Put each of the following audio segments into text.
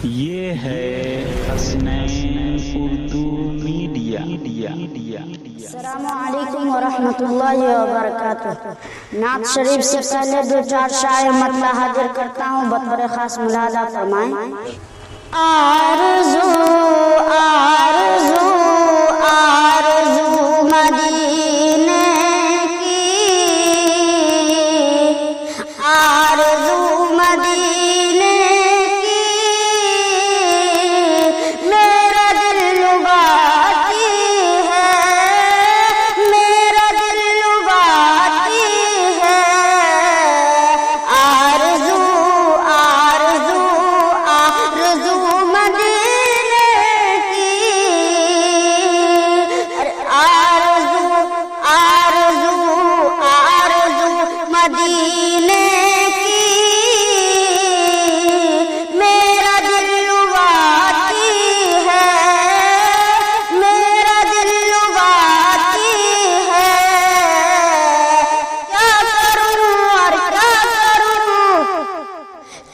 یہ ہے حسنین اردو میڈیا۔ السلام علیکم ورحمۃ اللہ وبرکاتہ۔ نعت شریف سے پہلے دو چار شاعر مطلع حاضر کرتا ہوں، بطور خاص ملاحظہ فرمائیں۔ آرزو آرزو آرزو مدینے کی، آرزو مدینے کی، میرا دل لباتی ہے، میرا دل لباتی ہے۔ آرزو آرزو آرزو مدینے کی، آرزو آرزو آرزو مدینے کی، میرا دل لباتی ہے، میرا دل لباتی ہے۔ کیا کروں اور کیا کروں،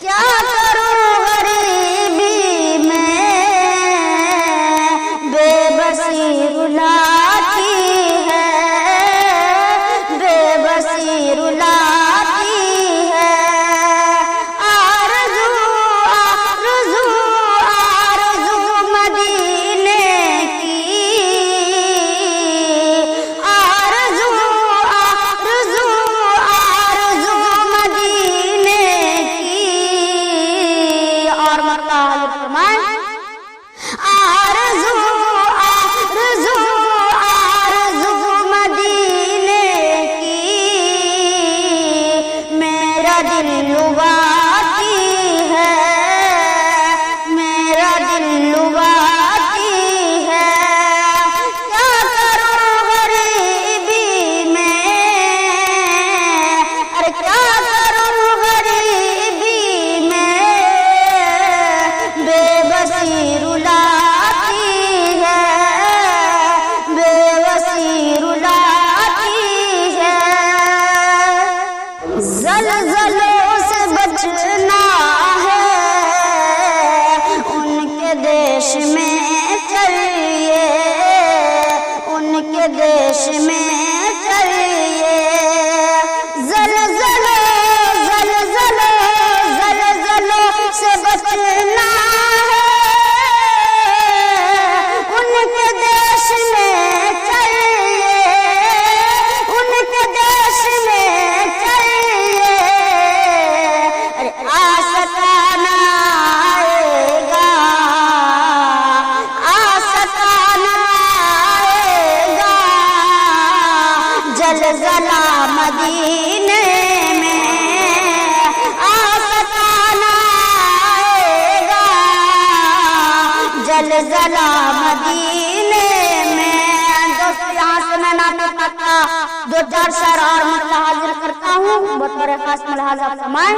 کیا کروں غریبی میں، بے بسی رلاتی ہے، بے بسی رلاتی ہے۔ آرزو آرزو آرزو مدینے کی، آرزو آرزو آرزو مدینے کی۔ اور مطلع حاضر فرمائیں۔ آرزو آرزو آرزو مدینے کی، میرا دل لباتی ہے، میرا دل لباتی ہے۔ کیا کروں غریبی میں، ارے کیا کروں غریبی میں، بے بسی رلاتی ہے، بے بسی رلاتی ہے۔ زلزلوں سے بچنا ہے، ان کے دیش میں چلیے، ان کے دیش میں چلیے۔ زلزلوں زلزلوں زلزلوں سے بچنا ہے، ان کے دیش میں چلیے، ان کے دیش میں چلیے۔ ارے آستانہ آئے گا، آستانہ آئے گا، زلزلہ مدینے میں، آستانہ آئے گا، زلزلہ مدینے میں۔ دوستو یہاں سے میں نعت کا دو چار شعر اور مطلع حاضر کرتا ہوں، بطور خاص ملاحظہ فرمائیں۔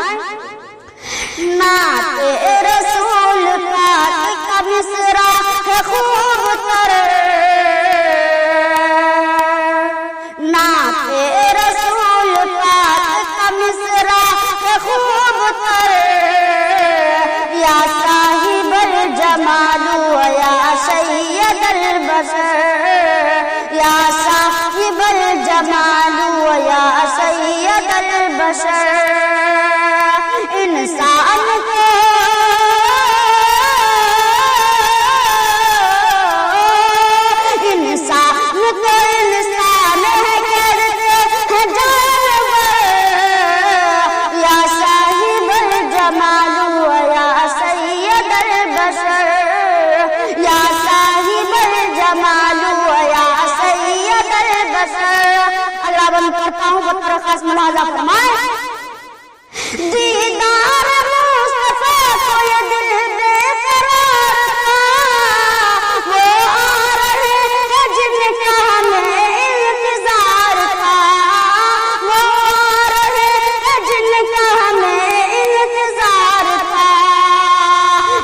نعت رسول پاک کا مصرع ہے خوب تر، نعت رسول پاک کا مصرع ہے خوب تر۔ یا صاحب الجمال و یا سید البشر، یا صاحب الجمال و یا سید البشر۔ انسان کو انسان کو انسان ہے کہتے ہیں جانور۔ یا صاحب الجمال و یا سید البشر، یا صاحب الجمال و یا سید البشر۔ اللہ بند کرتا ہوں، بطور خاص ملاحظہ فرمائیں۔ دیدار مصطفیٰ کو یہ دل بے قرار تھا، وہ آ رہے ہیں جن کا ہمیں انتظار تھا، وہ آ رہے ہیں جن کا ہمیں انتظار تھا۔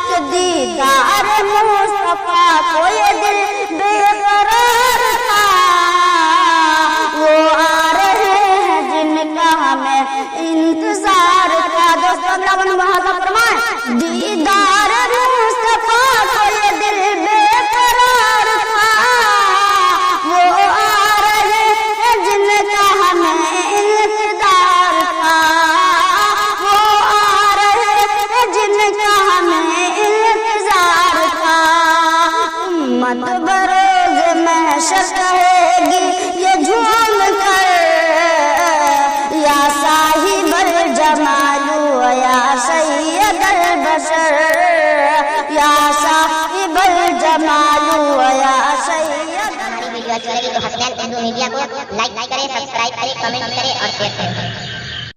کہ دیدار مصطفیٰ کو یہ دل بے قرار تھا، وہ آ رہے ہیں جن کا ہمیں انتظار تھا۔ دوستو اللہ بن محاذہ فرمائیں۔ دیدار محشر کہے گی یہ جھوم کر یا صاحب الجمال یا سید البشر یا صاحب الجمال یا سید. ہماری ویڈیو اچھی لگی تو حسنین اردو میڈیا کو لائک کریں، سبسکرائب کریں، کمنٹ کریں اور شیئر کریں.